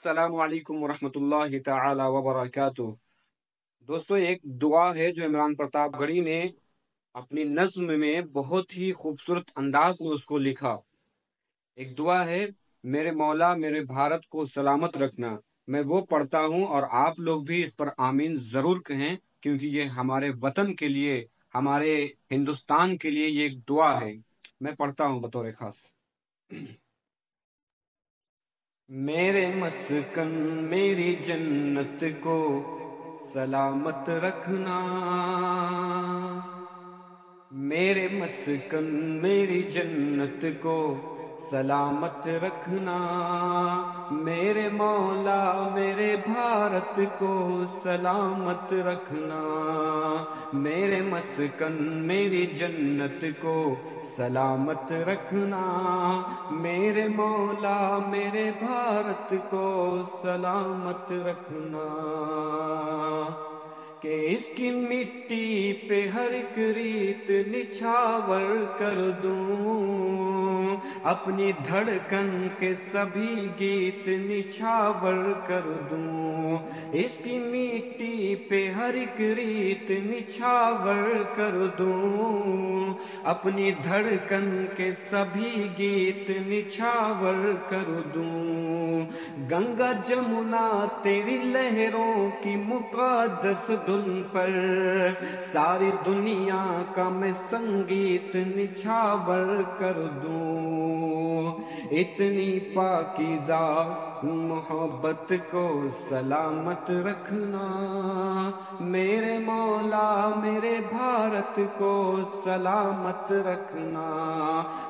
السلام علیکم ورحمۃ اللہ تعالی وبرکاتہ۔ دوستو، ایک دعا ہے جو عمران پرتاپ گڑھی نے اپنی نظم میں بہت ہی خوبصورت انداز میں اس کو لکھا۔ ایک دعا ہے، میرے مولا میرے بھارت کو سلامت رکھنا۔ میں وہ پڑھتا ہوں اور آپ لوگ بھی اس پر آمین ضرور کہیں، کیونکہ یہ ہمارے وطن کے لیے، ہمارے ہندوستان کے لیے یہ ایک دعا ہے۔ میں پڑھتا ہوں بطور خاص۔ میرے مسکن میری جنت کو سلامت رکھنا، میرے مسکن میری جنت کو سلامت رکھنا، میرے مولا میرے بھارت کو سلامت رکھنا، میرے مسکن میری جنت کو سلامت رکھنا، میرے مولا میرے بھارت کو سلامت رکھنا، کہ اس کی مٹی پہ ہر ایک ریت نچھاور کر دوں، اپنی دھڑکن کے سبھی گیت نچھاور کر دوں، اس کی مٹی پہ ہر ایک ریت نچھاور کر دوں، اپنی دھڑکن کے سبھی گیت نچھاور کر دوں، گنگا جمنا تیری لہروں کی مقدس دھن پر ساری دنیا کا میں سنگیت نچھاور کر دوں، اتنی پاکیزہ محبت کو سلامت رکھنا، میرے مولا میرے بھارت کو سلامت رکھنا،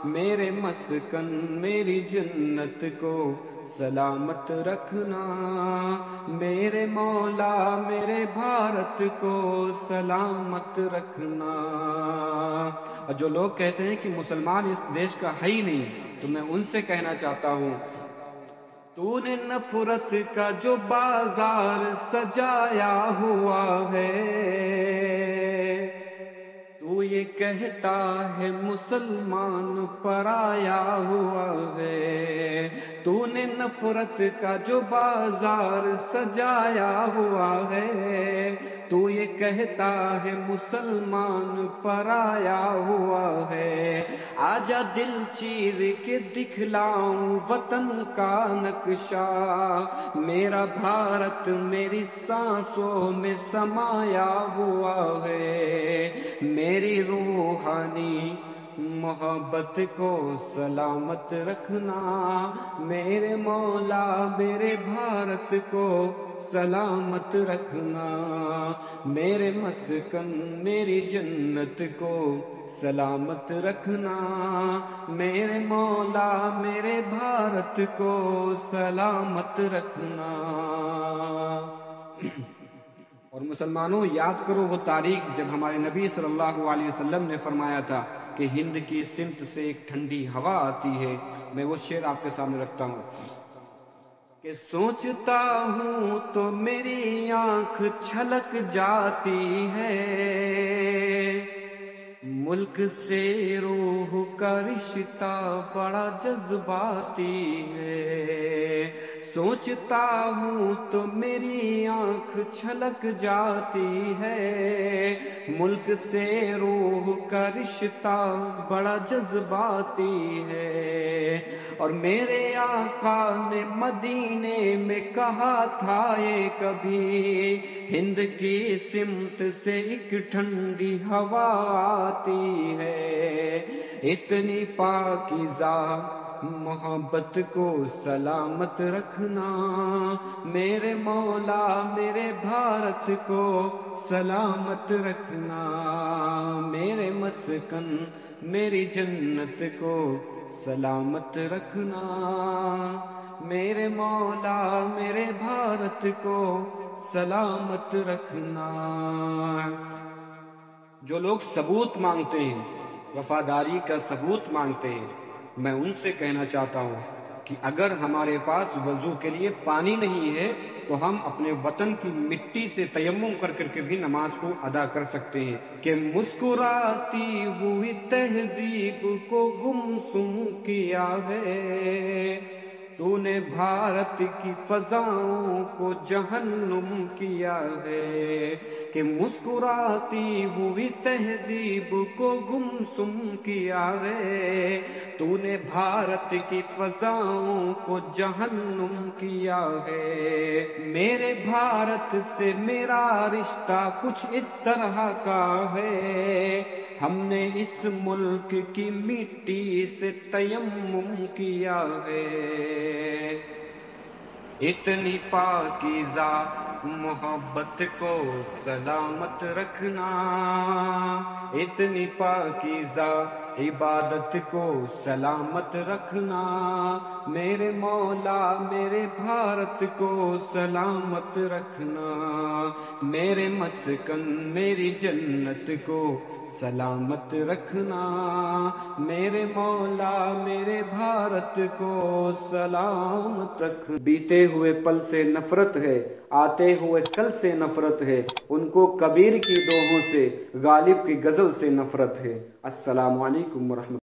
میرے مسکن میری جنت کو سلامت رکھنا، میرے مولا میرے بھارت کو سلامت رکھنا۔ اور جو لوگ کہتے ہیں کہ مسلمان اس دیش کا ہے ہی نہیں، تو میں ان سے کہنا چاہتا ہوں، تو نے نفرت کا جو بازار سجایا ہوا ہے، تو یہ کہتا ہے مسلمان پرایا ہوا ہے، تو نے نفرت کا جو بازار سجایا ہوا ہے، تو یہ کہتا ہے مسلمان پرایا ہوا ہے، آجا دل چیر کے دکھلاؤں وطن کا نقشہ، میرا بھارت میری سانسوں میں سمایا ہوا ہے، میری روحانی محبت کو سلامت رکھنا، میرے مولا میرے بھارت کو سلامت رکھنا، میرے مسکن میری جنت کو سلامت رکھنا، میرے مولا میرے بھارت کو سلامت رکھنا۔ اور مسلمانوں، یاد کرو وہ تاریخ جب ہمارے نبی صلی اللہ علیہ وسلم نے فرمایا تھا کہ ہند کی سمت سے ایک ٹھنڈی ہوا آتی ہے۔ میں وہ شعر آپ کے سامنے رکھتا ہوں کہ سوچتا ہوں تو میری آنکھ چھلک جاتی ہے، ملک سے روح کا رشتہ بڑا جذباتی ہے، سوچتا ہوں تو میری آنکھ چھلک جاتی ہے، ملک سے روح کا رشتہ بڑا جذباتی ہے، اور میرے آقا نے مدینے میں کہا تھا یہ کبھی، ہند کی سمت سے ایک ٹھنڈی ہوا آتی ہے، اتنی پاکیزہ محبت کو سلامت رکھنا، میرے مولا میرے بھارت کو سلامت رکھنا، میرے مسکن میری جنت کو سلامت رکھنا، میرے مولا میرے بھارت کو سلامت رکھنا۔ جو لوگ ثبوت مانگتے ہیں، وفاداری کا ثبوت مانگتے ہیں، میں ان سے کہنا چاہتا ہوں کہ اگر ہمارے پاس وضو کے لیے پانی نہیں ہے تو ہم اپنے وطن کی مٹی سے تیمم کر کے بھی نماز کو ادا کر سکتے ہیں، کہ مسکراتی ہوئی تہذیب کو گمسم کیا ہے، تو نے بھارت کی فضاؤں کو جہنم کیا ہے کہ مسکراتی ہوئی تہذیب کو گمسم کیا ہے تو نے بھارت کی فضاؤں کو جہنم کیا ہے میرے بھارت سے میرا رشتہ کچھ اس طرح کا ہے ہم نے اس ملک کی مٹی سے تیمم کیا ہے اتنی پاکیزہ محبت کو سلامت رکھنا اتنی پاکیزہ عبادت کو سلامت رکھنا میرے مولا میرے بھارت کو سلامت رکھنا میرے مسکن میری جنت کو سلامت رکھنا میرے مولا میرے بھارت کو سلامت رکھنا بیتے ہوئے پل سے نفرت ہے آتے ہوئے کل سے نفرت ہے ان کو کبیر کی دوہوں سے غالب کی غزل سے نفرت ہے السلام علیکم ورحمۃ